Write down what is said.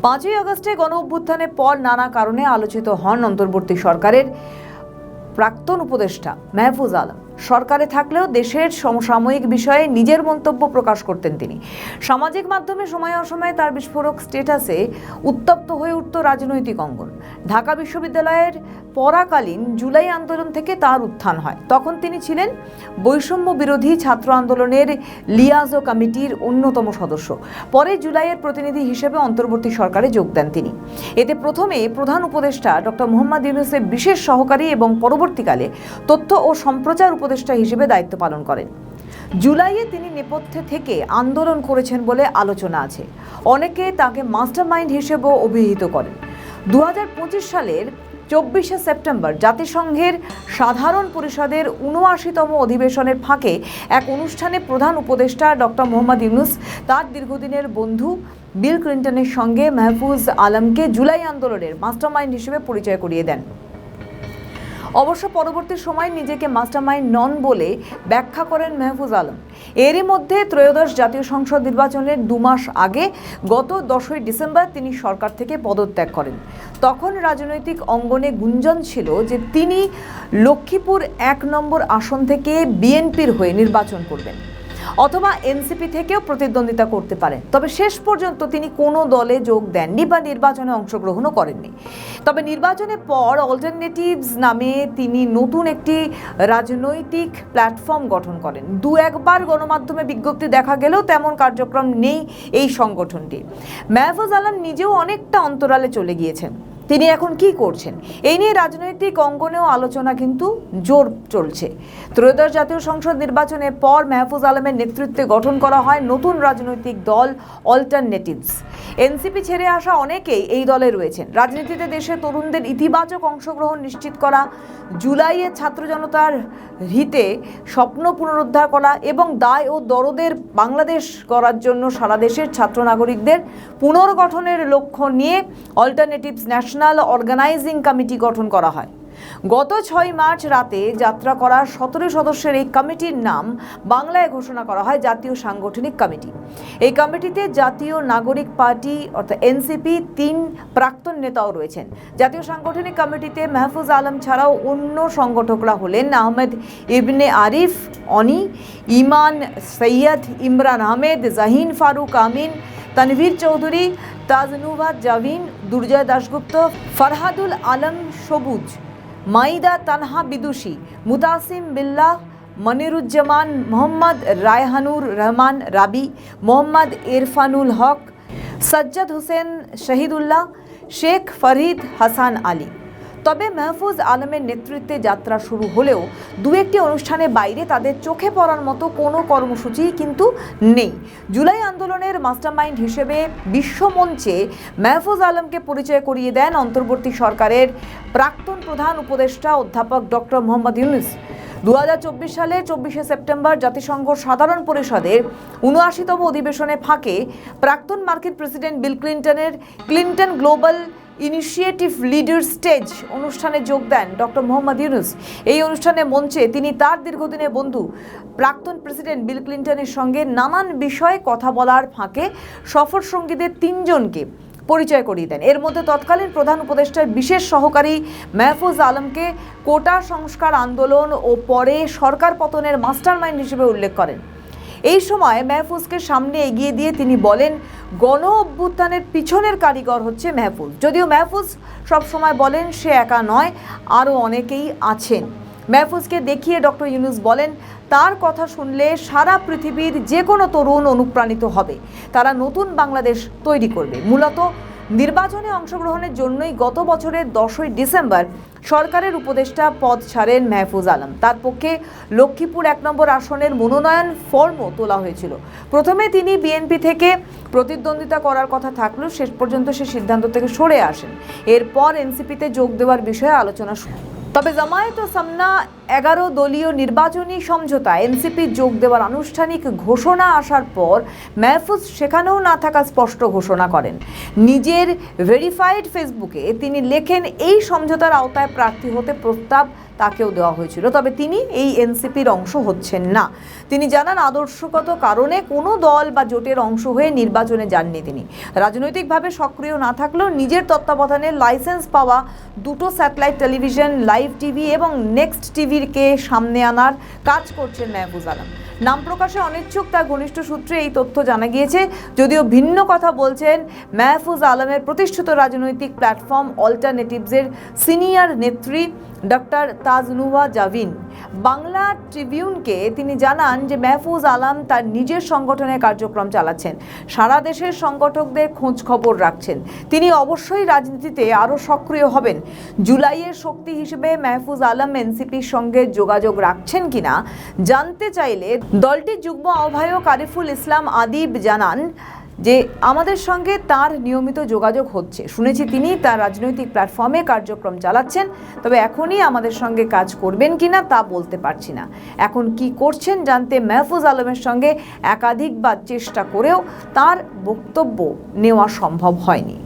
5ই আগস্টে গণ অভ্যুত্থানের পর নানা কারণে আলোচিত হন অন্তর্বর্তী সরকারের প্রাক্তন উপদেষ্টা মাহফুজ আলম। সরকারে থাকলেও দেশের সমসাময়িক বিষয়ে নিজের মন্তব্য প্রকাশ করতেন তিনি। সামাজিক মাধ্যমে সময় অসময়ে তার বিস্ফোরক স্ট্যাটাসে উত্তপ্ত হয়ে উঠত রাজনৈতিক অঙ্গন। ঢাকা বিশ্ববিদ্যালয়ের পড়াকালীন জুলাই আন্দোলন থেকে তার উত্থান হয়। তখন তিনি ছিলেন বৈষম্য বিরোধী ছাত্র আন্দোলনের লিয়াজো কমিটির অন্যতম সদস্য। পরে জুলাইয়ের প্রতিনিধি হিসেবে অন্তর্বর্তী সরকারে যোগ দেন তিনি। এতে প্রথমে প্রধান উপদেষ্টা ডক্টর মোহাম্মদ ইউনূসের বিশেষ সহকারী এবং পরবর্তীকালে তথ্য ও সম্প্রচার উপদেষ্টা হিসেবে দায়িত্ব পালন করেন। জুলাইয়ে তিনি নেপথ্যে থেকে আন্দোলন করেছেন বলে আলোচনা আছে। অনেকে তাকে মাস্টারমাইন্ড হিসেবেও অভিহিত করেন। 2025 সালের 24শে সেপ্টেম্বর জাতিসংঘের সাধারণ পরিষদের 79তম অধিবেশনের ফাঁকে এক অনুষ্ঠানে প্রধান উপদেষ্টা ডক্টর মোহাম্মদ ইউনূস তার দীর্ঘদিনের বন্ধু বিল ক্লিন্টনের সঙ্গে মাহফুজ আলমকে জুলাই আন্দোলনের মাস্টারমাইন্ড হিসেবে পরিচয় করিয়ে দেন। অবশ্য পরবর্তী সময় নিজেকে মাস্টারমাইন্ড নন বলে ব্যাখ্যা করেন মাহফুজ আলম। এরই মধ্যে ত্রয়োদশ জাতীয় সংসদ নির্বাচনের 2 মাস আগে গত 10ই ডিসেম্বর তিনি সরকার থেকে পদত্যাগ করেন। তখন রাজনৈতিক অঙ্গনে গুঞ্জন ছিল যে তিনি লক্ষ্মীপুর 1 নম্বর আসন থেকে বিএনপির হয়ে নির্বাচন করবেন অথবা এনসিপি থেকেও প্রতিদ্বন্দ্বিতা করতে পারেন। তবে শেষ পর্যন্ত তিনি কোনো দলে যোগ দেননি বা নির্বাচনে অংশগ্রহণও করেননি। তবে নির্বাচনের পর অল্টারনেটিভস নামে তিনি নতুন একটি রাজনৈতিক প্ল্যাটফর্ম গঠন করেন। 2-1বার গণমাধ্যমে বিজ্ঞপ্তি দেখা গেলেও তেমন কার্যক্রম নেই এই সংগঠনটির। মাহফুজ আলম নিজেও অনেকটা অন্তরালে চলে গিয়েছেন। তিনি এখন কি করছেন এই নিয়ে রাজনৈতিক অঙ্গনেও আলোচনা কিন্তু জোর চলছে। ত্রয়োদশ জাতীয় সংসদ নির্বাচনের পর মাহফুজ আলমের নেতৃত্বে গঠন করা হয় নতুন রাজনৈতিক দল অল্টারনেটিভস। এনসিপি ছেড়ে আসা অনেকেই এই দলে রয়েছেন। রাজনীতিতে দেশে তরুণদের ইতিবাচক অংশগ্রহণ নিশ্চিত করা, জুলাইয়ে ছাত্র জনতার হিতে স্বপ্ন পুনরুদ্ধার করা এবং দায় ও দরদের বাংলাদেশ গড়ার জন্য সারা দেশের ছাত্র নাগরিকদের পুনর্গঠনের লক্ষ্য নিয়ে অল্টারনেটিভস ন্যাশনাল অর্গানাইজিং কমিটি গঠন করা হয়। গত 6 মার্চ রাতে যাত্রা করা 17 সদস্যের এই কমিটির নাম বাংলায় ঘোষণা করা হয় জাতীয় সাংগঠনিক কমিটি। এই কমিটিতে জাতীয় নাগরিক পার্টি অর্থাৎ এনসিপি 3 প্রাক্তন নেতাও রয়েছেন। জাতীয় সাংগঠনিক কমিটিতে মাহফুজ আলম ছাড়াও অন্য সংগঠকরা হলেন আহমেদ ইবনে আরিফ অনি, ইমান সৈয়দ, ইমরান আহমেদ, জাহিন ফারুক আমিন, তানভীর চৌধুরী, তাজনুভা জাভিন, দুর্জয় দাশগুপ্ত, ফরহাদুল আলম সবুজ, মাইদা তানহা বিদুষী, মুতাসিম বিল্লাহ, মনিরুজ্জামান, মোহাম্মদ রায়হানুর রহমান রাবি, মোহাম্মদ ইরফানুল হক, সজ্জাদ হোসেন শহীদুল্লাহ, শেখ ফরিদ হাসান আলী। তবে মাহফুজ আলমের নেতৃত্বে যাত্রা শুরু হলেও 2-1টি অনুষ্ঠানের বাইরে তাদের চোখে পড়ার মতো কোনো কর্মসূচি কিন্তু নেই। জুলাই আন্দোলনের মাস্টারমাইন্ড হিসেবে বিশ্বমঞ্চে মাহফুজ আলমকে পরিচয় করিয়ে দেন অন্তর্বর্তী সরকারের প্রাক্তন প্রধান উপদেষ্টা অধ্যাপক ডক্টর মোহাম্মদ ইউনূস। 2024 সালের 24শে সেপ্টেম্বর জাতিসংঘ সাধারণ পরিষদের 79তম অধিবেশনের ফাঁকে প্রাক্তন মার্কিন প্রেসিডেন্ট বিল ক্লিন্টনের Clinton Global Initiative leader stage অনুষ্ঠানে যোগ দেন ডক্টর মোহাম্মদ ইউনূস। এই অনুষ্ঠানে মঞ্চে তিনি তার দীর্ঘদিনের বন্ধু প্রাক্তন প্রেসিডেন্ট বিল ক্লিন্টনের সঙ্গে নানান বিষয়ে কথা বলার ফাঁকে সফর সঙ্গীদের 3 জনকে পরিচয় করিয়ে দেন। এর মধ্যে তৎকালীন প্রধান উপদেষ্টার বিশেষ সহকারী মাহফুজ আলমকে কোটা সংস্কার আন্দোলন ও পরে সরকার পতনের মাস্টারমাইন্ড হিসেবে উল্লেখ করেন। এই সময় মাহফুজকে সামনে এগিয়ে দিয়ে তিনি বলেন, গণ অভ্যুত্থানের পিছনের কারিগর হচ্ছে মাহফুজ। যদিও মাহফুজ সবসময় বলেন সে একা নয়, আরও অনেকেই আছেন। মাহফুজকে দেখিয়ে ডক্টর ইউনূস বলেন, তার কথা শুনলে সারা পৃথিবীর যে কোনো তরুণ অনুপ্রাণিত হবে, তারা নতুন বাংলাদেশ তৈরি করবে। মূলত নির্বাচনে অংশগ্রহণের জন্যই গত বছরের 10ই ডিসেম্বর সরকারের উপদেষ্টা পদ ছাড়েন মাহফুজ আলম। তার পক্ষে লক্ষ্মীপুর 1 নম্বর আসনের মনোনয়ন ফর্মও তোলা হয়েছিল। প্রথমে তিনি বিএনপি থেকে প্রতিদ্বন্দ্বিতা করার কথা থাকলেও শেষ পর্যন্ত সে সিদ্ধান্ত থেকে সরে আসেন। এরপর এনসিপিতে যোগ দেওয়ার বিষয়ে আলোচনা শুরু। তবে জামায়াত ও সামনা 11 দলীয় নির্বাচনী সমঝোতা এনসিপি যোগ দেওয়ার আনুষ্ঠানিক ঘোষণা আসার পর মাহফুজ সেখানেও না থাকা স্পষ্ট ঘোষণা করেন। নিজের ভেরিফাইড ফেসবুকে তিনি লেখেন, এই সমঝোতার আওতায় প্রার্থী হতে প্রস্তাব তাকেও দেওয়া হয়েছিল, তবে তিনি এই এনসিপির অংশ হচ্ছেন না। তিনি জানান আদর্শগত কারণে কোনো দল বা জোটের অংশ হয়ে নির্বাচনে যাননি তিনি। রাজনৈতিকভাবে সক্রিয় না থাকলেও নিজের তত্ত্বাবধানে লাইসেন্স পাওয়া দুটো স্যাটেলাইট টেলিভিশন, লাইভ টিভি এবং নেক্সট টিভিকে সামনে আনার কাজ করছেন মেহফুজ আলম। নাম প্রকাশে অনিচ্ছুক তার ঘনিষ্ঠ সূত্রে এই তথ্য জানা গিয়েছে। যদিও ভিন্ন কথা বলছেন মেহফুজ আলমের প্রতিষ্ঠিত রাজনৈতিক প্ল্যাটফর্ম অল্টারনেটিভসের সিনিয়র নেত্রী ডক্টর তাজনুভা জাভিন। বাংলা ট্রিবিউনকে তিনি জানান যে মেহফুজ আলম তার নিজের সংগঠনের কার্যক্রম চালাচ্ছেন, সারা দেশের সংগঠকদের খোঁজ খবর রাখছেন। তিনি অবশ্যই রাজনীতিতে আরও সক্রিয় হবেন। জুলাইয়ের শক্তি হিসেবে মেহফুজ আলম এনসিপির সঙ্গে যোগাযোগ রাখছেন কিনা জানতে চাইলে দলটির যুগ্ম আহ্বায়ক আরিফুল ইসলাম আদিব জানান যে আমাদের সঙ্গে তার নিয়মিত যোগাযোগ হচ্ছে। শুনেছি তিনি তার রাজনৈতিক প্ল্যাটফর্মে কার্যক্রম চালাচ্ছেন, তবে এখনই আমাদের সঙ্গে কাজ করবেন কিনা তা বলতে পারছি না। এখন কি করছেন জানতে মেহফুজ আলমের সঙ্গে একাধিকবার চেষ্টা করেও তার বক্তব্য নেওয়া সম্ভব হয়নি।